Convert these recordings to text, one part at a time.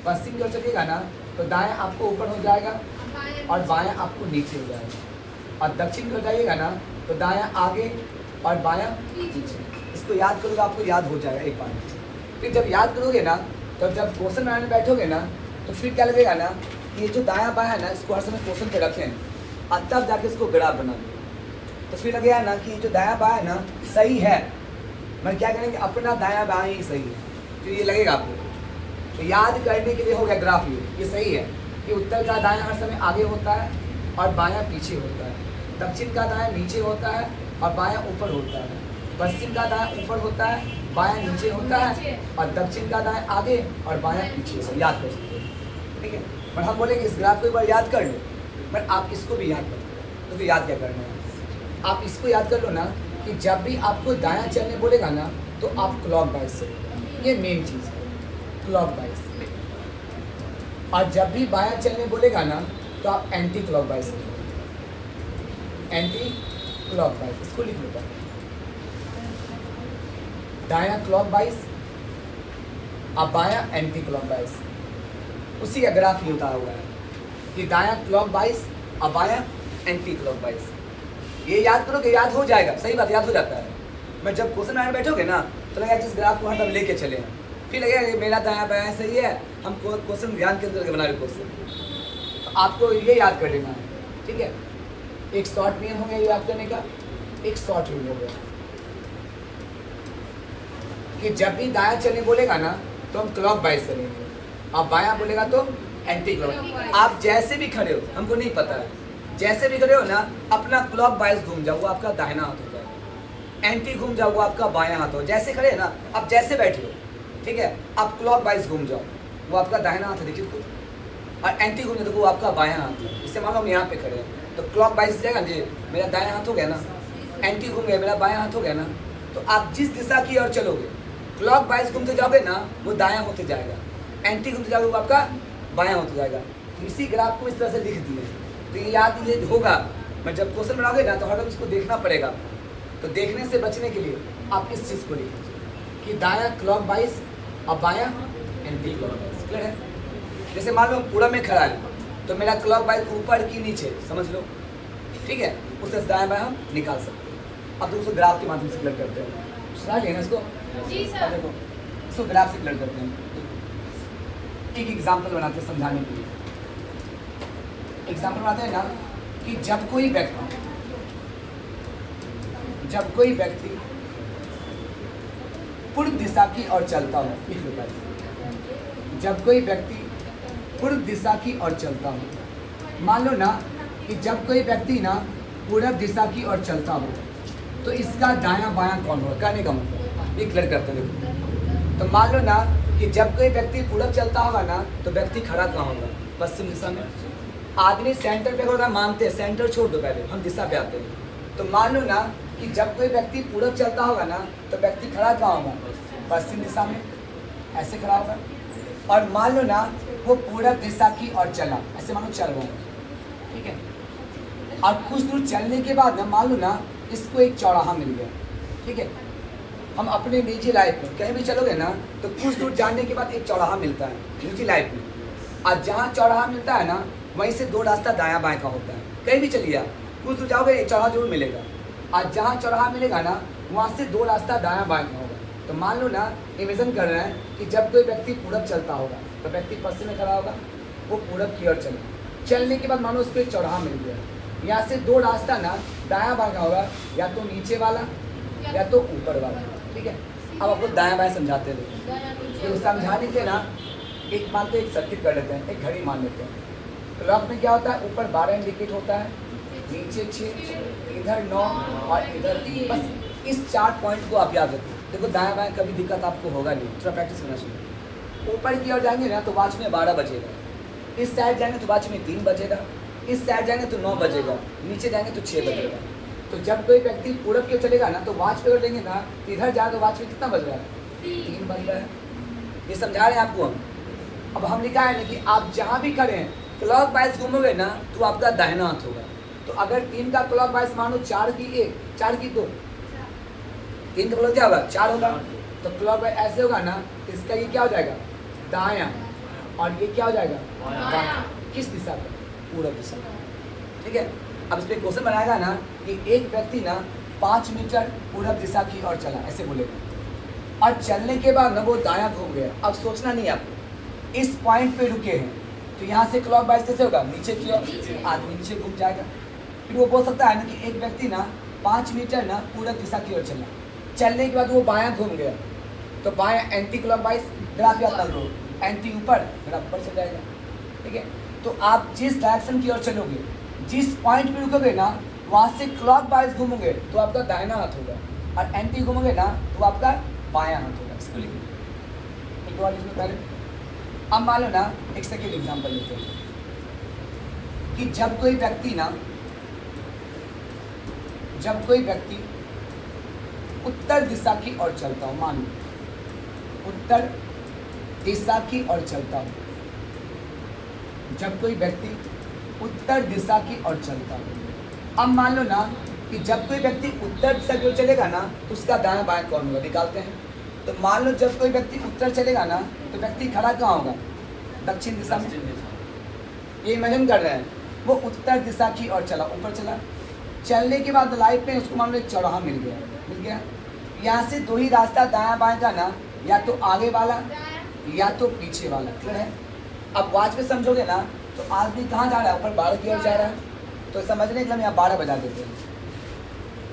पश्चिम की ओर चलिएगा ना तो दायां आपको ऊपर हो जाएगा और बायां आपको नीचे हो जाएगा, और दक्षिण की ओर जाइएगा ना तो दायां आगे और बायां पीछे। इसको याद करोगे आपको याद हो जाएगा एक बार। फिर जब याद करोगे ना तो जब क्वेश्चन बनाने बैठोगे ना तो फिर क्या लगेगा ना कि ये जो दायां बायां है ना इसको हर समय क्वेश्चन पे रखें और तब जाके इसको ग्राफ बना दो। तो फिर लगेगा ना कि जो दायां बायां है ना सही है, मैं क्या करेंगे अपना दायां बायां ही सही है, तो ये लगेगा आपको। तो याद करने के लिए हो गया ग्राफ, ये सही है कि उत्तर का दायां हर समय आगे होता है और बायां पीछे होता है, दक्षिण का दायां नीचे होता है और बायां ऊपर होता है, पश्चिम का दायां ऊपर होता है बायां नीचे होता है, और दक्षिण का दायां आगे और बायां पीछे। याद कर सकते हो, ठीक है। पर हम बोलेंगे इस ग्राफ को एक बार याद कर लो, पर आप इसको भी याद कर लो। तो याद क्या करना है, आप इसको याद कर लो ना कि जब भी आपको दायां चलने बोलेगा ना तो आप क्लॉक वाइज से, ये मेन चीज़ है, क्लॉक वाइज। और जब भी बायां चलने बोलेगा ना तो आप एंटी क्लॉक वाइज से, एंटी क्लॉक वाइज। इसको लिख लो, दायां क्लॉक वाइज और बायां एंटी क्लॉक वाइज। उसी का ग्राफ ही होता हुआ है कि दायां क्लॉक वाइज और बायां एंटी क्लॉक वाइज। ये याद करोगे याद हो जाएगा, सही बात, याद हो जाता है। मैं जब क्वेश्चन बनाने बैठोगे ना तो लगेगा जिस ग्राफ को हर लेके चले हैं, फिर लगेगा मेरा दायां बायां सही है, हम क्वेश्चन ध्यान केंद्र करके बना रहे क्वेश्चन। तो आपको ये याद कर लेना है, ठीक है। एक शॉर्ट नियम हो गया याद करने का, एक शॉर्ट रूल हो गया कि जब भी दायां चलने बोलेगा ना तो हम क्लॉक वाइज चलेंगे, और बायां बोलेगा तो एंटी क्लॉक। आप जैसे भी खड़े हो, हमको नहीं पता है, जैसे भी खड़े हो ना अपना क्लॉक वाइज घूम जाओ, वो आपका दाहिना हाथ हो जाएगा। एंटी घूम जाओ, वो आपका बायां हाथ हो। जैसे खड़े हैं ना, आप जैसे बैठे हो, ठीक है, आप क्लॉक वाइज घूम जाओ, वो आपका दाहिना हाथ है, देखिए खुद। और एंटी घूम जाओ तो वो आपका बायां हाथ है। इससे मान लो हम यहाँ पे खड़े हैं तो क्लॉक वाइज जाएगा जी, मेरा दायां हाथ हो गया ना, एंटी घूम गया, मेरा बायां हाथ हो गया ना। तो आप जिस दिशा की ओर चलोगे, क्लॉक वाइज घूमते जाओगे ना वो दायां होते जाएगा, एंटी घूमते जाओगे वो आपका बायां होते जाएगा। तो इसी ग्राफ को इस तरह से लिख दिए, तो ये याद ये होगा। मैं जब क्वेश्चन बनाओगे ना तो हर इसको देखना पड़ेगा। तो देखने से बचने के लिए आप इस चीज़ को लिख लीजिए कि दायां क्लॉक वाइज और बायां एंटी क्लॉक वाइज। क्लियर है? जैसे मान लो पूरा में खड़ा है तो मेरा क्लॉक वाइज ऊपर की नीचे समझ लो, ठीक है, उससे दायां बायां हम निकाल सकते हैं। अब तो उसको ग्राफ के माध्यम से क्लियर करते हैं, सुना लिया ना इसको जी सर। देखो इसको ग्राफ से क्लियर करते हैं। एक एग्जाम्पल बनाते हैं समझाने के लिए। एग्जाम्पल बनाते हैं ना कि जब कोई व्यक्ति पूर्व दिशा की ओर चलता हो, लिख लो पहले। जब कोई व्यक्ति पूर्व दिशा की ओर चलता हो, मान लो ना कि जब कोई व्यक्ति ना पूर्व दिशा की ओर चलता हो तो इसका दायां बायां कौन होगा, कहने का मतलब ये क्लियर करते हैं। देखो तो मान लो ना कि जब कोई व्यक्ति पूरब चलता होगा ना तो व्यक्ति खड़ा कहाँ होगा, पश्चिम दिशा में। आदमी सेंटर पे होगा, मानते हैं, सेंटर छोड़ दो पहले, हम दिशा पे आते हैं। तो मान लो ना कि जब कोई व्यक्ति पूरब चलता होगा ना तो व्यक्ति खड़ा कहाँ होगा, पश्चिम दिशा में, ऐसे खड़ा होगा। और मान लो ना वो पूरब दिशा की ओर चला, ऐसे मान लो चल रहा है, ठीक है। और कुछ दूर चलने के बाद ना मान लो ना इसको एक चौराहा मिल गया, ठीक है। हम अपने निजी लाइफ में कहीं भी चलोगे ना तो कुछ दूर जाने के बाद एक चौराहा मिलता है निजी लाइफ में, और जहाँ चौराहा मिलता है ना वहीं से दो रास्ता दायां बाएं का होता है। कहीं भी चलिए आप कुछ दूर जाओगे एक चौराहा जरूर मिलेगा, और जहाँ चौराहा मिलेगा ना वहाँ से दो रास्ता दायां बाएं का होगा। तो मान लो ना इमेजिन कर रहे हैं कि जब कोई व्यक्ति पूरब चलता होगा तो व्यक्ति पश्चिम में खड़ा होगा, वो पूरब की ओर चलने के बाद मानो उसको एक चौराहा मिल गया, यहाँ से दो रास्ता ना दायां बाएं का होगा, या तो नीचे वाला या तो ऊपर वाला, ठीक है। अब आपको दायां बाएं समझाते हैं। तो समझाने के ना एक मानते एक सर्किट कर लेते हैं, एक घड़ी मान लेते हैं। क्लॉक में क्या होता है, ऊपर 12 इंडिकेट होता है, नीचे 6, इधर 9 और इधर 3। बस इस 4 पॉइंट को आप याद रखें। देखो दायां बाएं कभी दिक्कत आपको होगा नहीं, थोड़ा प्रैक्टिस करना चाहिए। ऊपर की ओर जाएंगे ना तो वॉच में 12 बजेगा, इस साइड जाएंगे तो वॉच में 3 बजेगा, इस साइड जाएंगे तो 9 बजेगा, नीचे जाएंगे तो 6 बजेगा। तो जब कोई व्यक्ति पूरब की ओर चलेगा ना तो वॉच पे लेंगे ना, इधर जाए तो वॉच में कितना बज रहा है, 3 बज रहा है। ये समझा रहे हैं आपको हम। अब हम लिखा है ना कि आप जहाँ भी खड़े हैं क्लॉक वाइज घूमोगे ना तो आपका दाहिना हाथ होगा। तो अगर 3 का क्लॉक वाइज मानो 4 की 1, 4 की 2, 3 का क्लॉक क्या होगा, 4 होगा। तो क्लॉक वाइज ऐसे होगा ना, इसका ये क्या हो जाएगा, दायां। और ये क्या हो जाएगा बायां। किस दिशा का? पूरब दिशा का। ठीक है, अब इस पर क्वेश्चन बनाएगा ना कि एक व्यक्ति ना 5 मीटर पूरब दिशा की ओर चला, ऐसे बोलेगा, और चलने के बाद ना वो दायां घूम गया। अब सोचना नहीं आपको, इस पॉइंट पे रुके हैं तो यहाँ से क्लॉकवाइज कैसे होगा? नीचे की ओर, आदमी नीचे घूम जाएगा। फिर वो बोल सकता है ना कि एक व्यक्ति ना 5 मीटर ना पूरब दिशा की ओर चला, चलने के बाद वो बायां घूम गया, तो बायां एंटी क्लॉकवाइज, ग्राफ याद कर लो, एंटी ऊपर, ग्राफ ऊपर चल जाएगा। ठीक है, तो आप जिस डायरेक्शन की ओर चलोगे, जिस पॉइंट पे रुकोगे ना, वहाँ से क्लॉकवाइज घूमोगे तो आपका दाहिना हाथ होगा, और एंटी घूमोगे ना तो आपका बायां हाथ होगा। इसको लिखिए एक बार इसमें पहले। अब मान लो ना, एक सेकेंड एग्जाम्पल लेते हैं कि जब कोई व्यक्ति उत्तर दिशा की ओर चलता हो, मान लो उत्तर दिशा की ओर चलता हो, जब कोई व्यक्ति उत्तर दिशा की ओर चलता हो। अब मान लो ना कि जब कोई व्यक्ति उत्तर दिशा की ओर चलेगा ना तो उसका दायां बायां कौन होगा? निकालते हैं। तो मान लो जब कोई व्यक्ति उत्तर चलेगा ना तो व्यक्ति खड़ा कहाँ होगा? दक्षिण दिशा में। ये इमेजिन कर रहे हैं, वो उत्तर दिशा की ओर चला, ऊपर चला, चलने के बाद लाइफ में उसको मान लो एक चौराहा मिल गया। यहाँ से दो ही रास्ता दायां बायां का ना, या तो आगे वाला या तो पीछे वाला। क्लियर है? अब वॉच में समझोगे ना तो आदमी कहाँ जा रहा है? ऊपर 12 की ओर जा रहा है, तो समझने के लिए हम यहाँ 12 बजा देते हैं।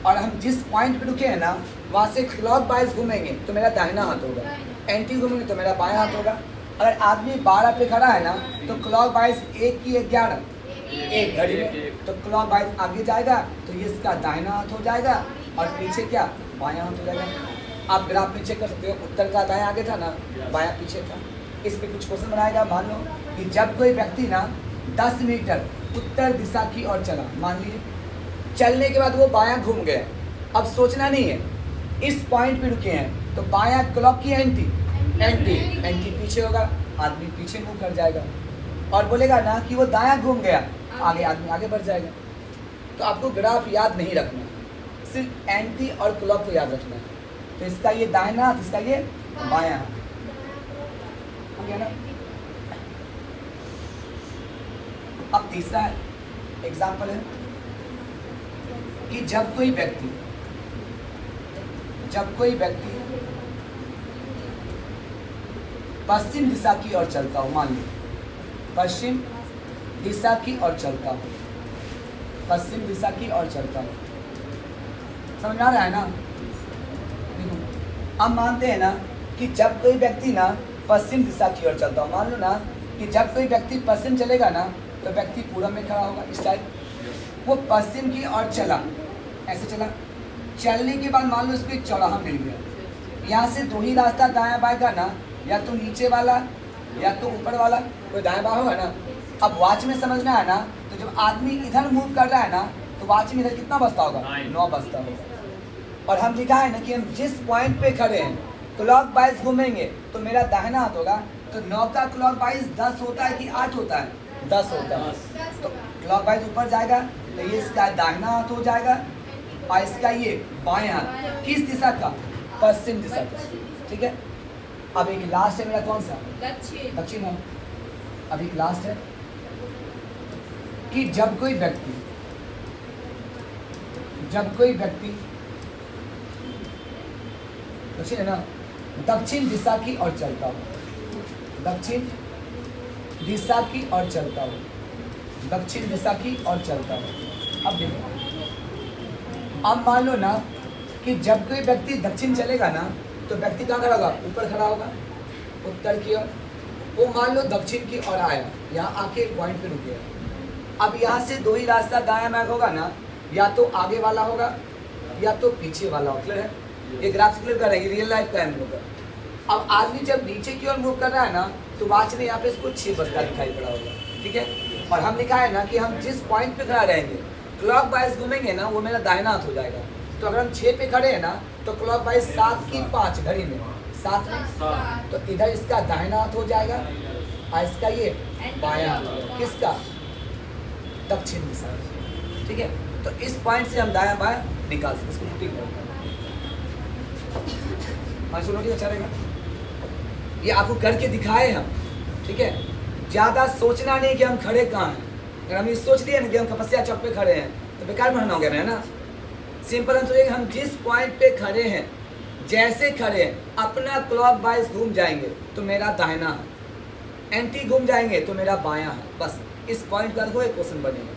और हम जिस पॉइंट पे रुके हैं ना, वहाँ से क्लॉक वाइज घूमेंगे तो मेरा दाहिना हाथ होगा, एंटी घूमेंगे तो मेरा बायां हाथ होगा। अगर आदमी 12 पे खड़ा है ना तो क्लॉक वाइज 1 की 11 एक घड़ी में, तो क्लॉक वाइज आगे जाएगा तो ये इसका दाहिना हाथ हो जाएगा, और पीछे क्या? बायां हाथ हो जाएगा। आप ग्राफ में चेक कर सकते हो, उत्तर का दायां आगे था ना, बायां पीछे था। इस पे कुछ क्वेश्चन बनाएगा। मान लो कि जब कोई व्यक्ति ना 10 मीटर उत्तर दिशा की ओर चला, मान लीजिए, चलने के बाद वो बायां घूम गया। अब सोचना नहीं है, इस पॉइंट पे रुके हैं तो बायां क्लॉक की एंटी पीछे होगा, आदमी पीछे मुंह कर जाएगा, और बोलेगा ना कि वो दायां घूम गया, आगे आदमी आगे बढ़ जाएगा। तो आपको ग्राफ याद नहीं रखना, सिर्फ एंटी और क्लॉक को याद रखना है। तो इसका ये दाहिना हाथ, इसका ये बायां हाथ हो गया ना। अब तीसरा एग्जाम्पल है कि जब कोई व्यक्ति पश्चिम दिशा की ओर चलता हो, मान लो पश्चिम दिशा की ओर चलता हो, पश्चिम दिशा की ओर चलता हो, समझ आ रहा है ना? अब मानते हैं ना कि जब कोई व्यक्ति ना पश्चिम दिशा की ओर चलता हो, मान लो ना कि जब कोई व्यक्ति पश्चिम चलेगा ना तो व्यक्ति पूरब में खड़ा होगा, इस टाइप। वो पश्चिम की ओर चला, ऐसे चला, चलने के बाद मान लो इसको एक चौराहा मिल गया। यहाँ से दो ही रास्ता दायां बाएं का ना, या तो नीचे वाला या तो ऊपर वाला, कोई दाएं बाएं होगा ना। अब वॉच में समझना है ना, तो जब आदमी इधर मूव कर रहा है ना तो वॉच में इधर कितना बजता होगा? 9 बजता होगा। और हम लिखा है ना कि हम जिस पॉइंट पे खड़े हैं क्लॉक वाइज घूमेंगे तो मेरा दाहिना हाथ होगा। तो 9 का क्लॉक वाइज 10 होता है कि 8 होता है? 10 होता है। तो क्लॉक वाइज ऊपर जाएगा तो ये इसका दाहिना हाथ हो जाएगा, और इसका ये बायां हाथ। किस दिशा का? पश्चिम दिशा का। ठीक है, अब एक लास्ट है मेरा, कौन सा? दक्षिण है। अब एक लास्ट है कि जब कोई व्यक्ति दक्षिण है ना, दक्षिण दिशा की ओर चलता हो, दक्षिण दिशा की ओर चलता हो, दक्षिण दिशा की ओर चलता हो। अब देखो, अब मान लो ना कि जब कोई व्यक्ति दक्षिण चलेगा ना तो व्यक्ति कहाँ खड़ा होगा? ऊपर खड़ा होगा, उत्तर की ओर। वो मान लो दक्षिण की ओर आया, यहाँ आके एक पॉइंट पे रुक गया। अब यहाँ से दो ही रास्ता दायां बायां होगा ना, या तो आगे वाला होगा या तो पीछे वाला होगा। क्लियर है? ये ग्राफ क्लियर कर रहे हैं, रियल लाइफ का है हम लोग का। अब आदमी जब नीचे की ओर मूव कर रहा है ना तो वॉच में यहाँ पे इसको 6 बजता दिखाई पड़ा होगा। ठीक है, और हम लिखा है ना कि हम जिस पॉइंट पे खड़ा रहेंगे क्लॉक वाइज घूमेंगे ना, वो मेरा दाहिना हाथ हो जाएगा। तो अगर हम 6 पे खड़े हैं ना तो क्लॉक वाइज 7 की 5 घड़ी में 7 में, तो इधर इसका दाहिना हाथ हो जाएगा और इसका ये बायां हाथ। किसका? दक्षिण दिशा। ठीक है, तो इस पॉइंट से हम दायां बायां निकाल सकते, इसको नोटिंग करो। हाँ, इसको नोटिंग अच्छा रहेगा, ये आपको करके दिखाए हम। ठीक है, ज़्यादा सोचना नहीं कि हम खड़े कहाँ हैं। अगर हम ये सोच लिए ना कि हम कपस्या चौक पे खड़े हैं तो बेकार में हो गया है ना। सिंपल हम सोचेंगे हम जिस पॉइंट पे खड़े हैं, जैसे खड़े हैं, अपना क्लॉक वाइज घूम जाएंगे तो मेरा दाहिना है, एंटी घूम जाएंगे तो मेरा बायां है। बस इस पॉइंट पर एक क्वेश्चन बनेगा।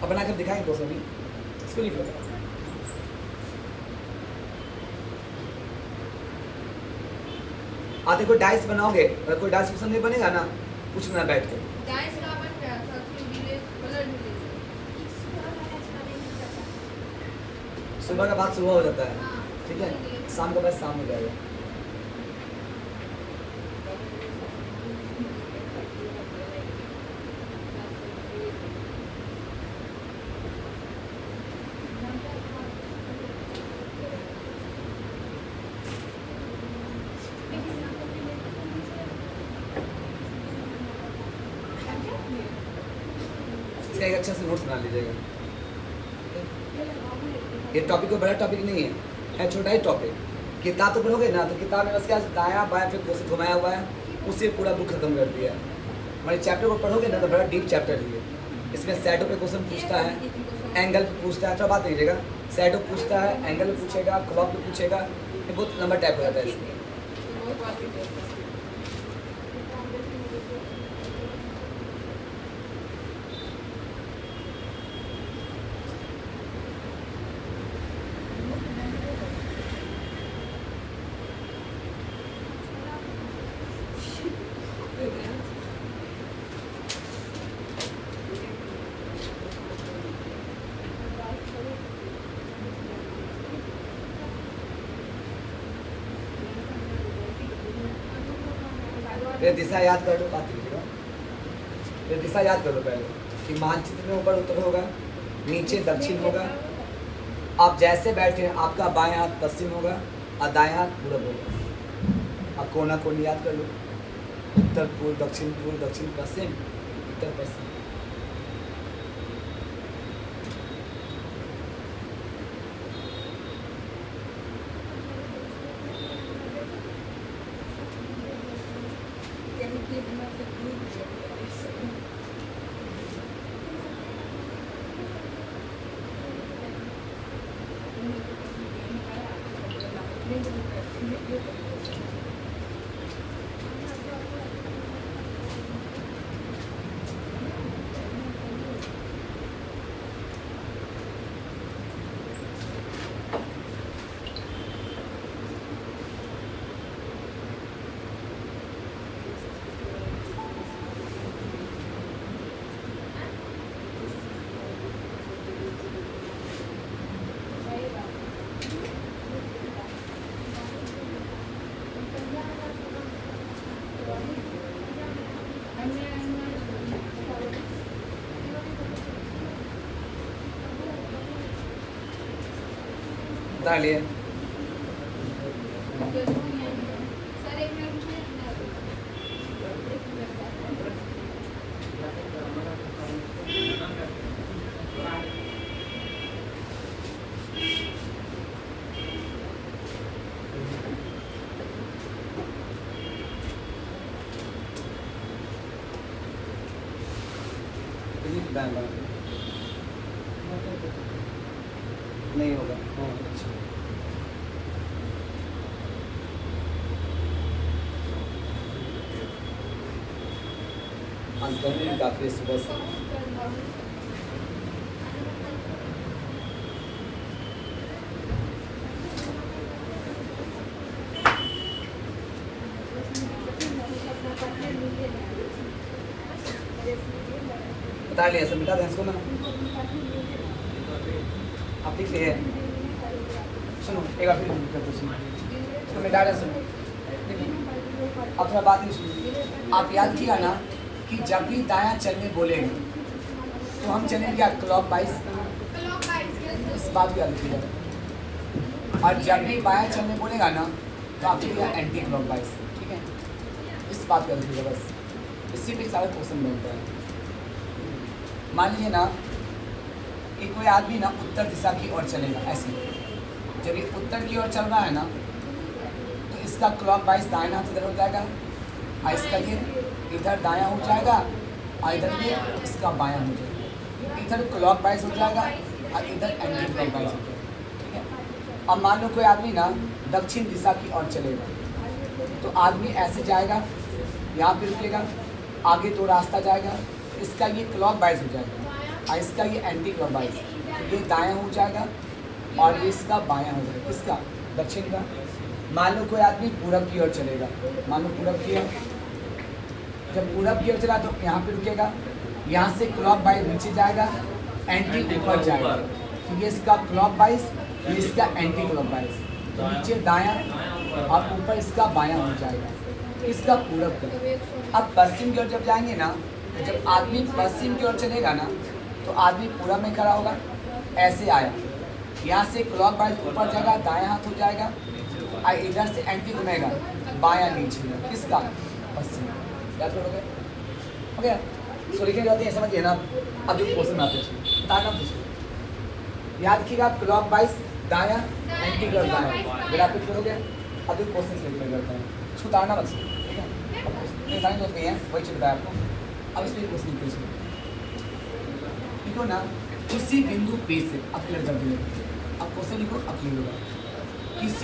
अब बना कर दिखाएंगे क्वेश्चन भी, इसको लिख लो। आधे को डाइस बनाओगे, अगर कोई डाइस क्वेश्चन नहीं बनेगा ना, पूछना बैठ के। डाइस का बन गया था कलर मिले। सुबह का बाद सुबह हो जाता है, ठीक है, शाम का बाद शाम हो जाएगा। इसका एक अच्छा से नोट्स बना लीजिएगा। ये टॉपिक कोई बड़ा टॉपिक नहीं है छोटा ही टॉपिक। किताब तो पढ़ोगे ना तो किताब में बस क्या दाया बाया फिर क्वेश्चन घुमाया हुआ है, उससे पूरा बुक खत्म कर दिया है। हमारे चैप्टर को पढ़ोगे ना तो बड़ा डीप चैप्टर है। इसमें शैडो पे क्वेश्चन पूछता है, एंगल पे पूछता है, तो बात नहीं लीजिएगा। शैडो पूछता है, एंगल पे पूछेगा, क्लॉक पे पूछेगा, ये बहुत लंबा टाइप हो जाता है इसमें। फिर दिशा याद कर लो, बात कीजिएगा। फिर दिशा याद कर लो पहले कि मानचित्र में ऊपर उत्तर होगा, नीचे दक्षिण होगा। आप जैसे बैठे हैं आपका बाएं हाथ पश्चिम होगा और दाएं हाथ पूरब होगा। अब कोना कोनी याद कर लो, उत्तर पूर्व, दक्षिण पश्चिम, उत्तर पश्चिम। बता लिए नहीं होगा। अच्छा आज गर्मी भी काफ़ी है सुबह से। बता लिया सब, मिटा दें इसको ना, आप लिख लिए। सुनो एक बार फिर कर दो, सुनो मिटा रहे, सुनो अब थोड़ा बात नहीं सुनिए। आप याद किया ना कि जब भी दायां चलने बोलेंगे तो हम चलेंगे क्या, क्लॉक वाइज। इस बात को याद रखिएगा। और जब भी बायां चलने बोलेगा ना तो आप चलिएगा एंटी क्लॉक वाइज, ठीक है। इस बात को याद रखिएगा बस, इसी पे सारा क्वेश्चन बनता है। मान लीजिए ना कि कोई आदमी ना उत्तर दिशा की ओर चलेगा, ऐसे जब ये उत्तर की ओर चल रहा है ना तो इसका क्लॉक वाइज दाहिना हाथ इधर हो जाएगा, और इसका ये इधर दायां हो जाएगा और इधर ये इसका बायां हो जाएगा। इधर क्लॉक वाइज हो जाएगा और इधर एंटी क्लॉक वाइज हो जाएगा। ठीक है। अब मान लो कोई आदमी ना दक्षिण दिशा की ओर चलेगा, तो आदमी ऐसे जाएगा, यहाँ पे रुकेगा, आगे तो रास्ता जाएगा, इसका ये क्लॉक वाइज हो जाएगा और इसका ये एंटी क्लॉक वाइज, ये दायां हो जाएगा और ये इसका बायां हो जाएगा। किसका? दक्षिण का। मान लो कोई आदमी पूरब की ओर चलेगा, मान लो पूरब की ओर, जब पूरब की ओर चला तो यहाँ पे रुकेगा, यहाँ से क्लॉक वाइज नीचे जाएगा, एंटी ऊपर जाएगा, तो ये इसका क्लॉक वाइज, ये इसका एंटी क्लॉक वाइज, तो नीचे दायां और ऊपर इसका बायां हो जाएगा। इसका पूरब का। अब पश्चिम की ओर जब जाएंगे ना, तो जब आदमी पश्चिम की ओर चलेगा ना, तो आदमी पूरब में खड़ा होगा, ऐसे आया, यहाँ से क्लॉक वाइज ऊपर जाएगा, दायां हाथ हो जाएगा और इधर से एंटी घूमेगा, बायां नीचे। किसका? पश्चिम। याद करोगे? हो गया? सो लिखे जाते हैं, समझिए ना। अब जो क्वेश्चन आते हैं बताना पूछो, याद रखिएगा, क्लॉक वाइज दायां, एंटी क्लॉक दायां, ग्राफिक करोगे। अब जो क्वेश्चन लिखने करता है उसको उतारना मत, ठीक है? अब क्वेश्चन नहीं है, वही चल रहा है आपको। अब इसमें क्वेश्चन पूछो, लिखो ना, किसी बिंदु पे से, अब क्लियर कर दिए, अब क्वेश्चन लिखो, अब क्लियर होगा। किसी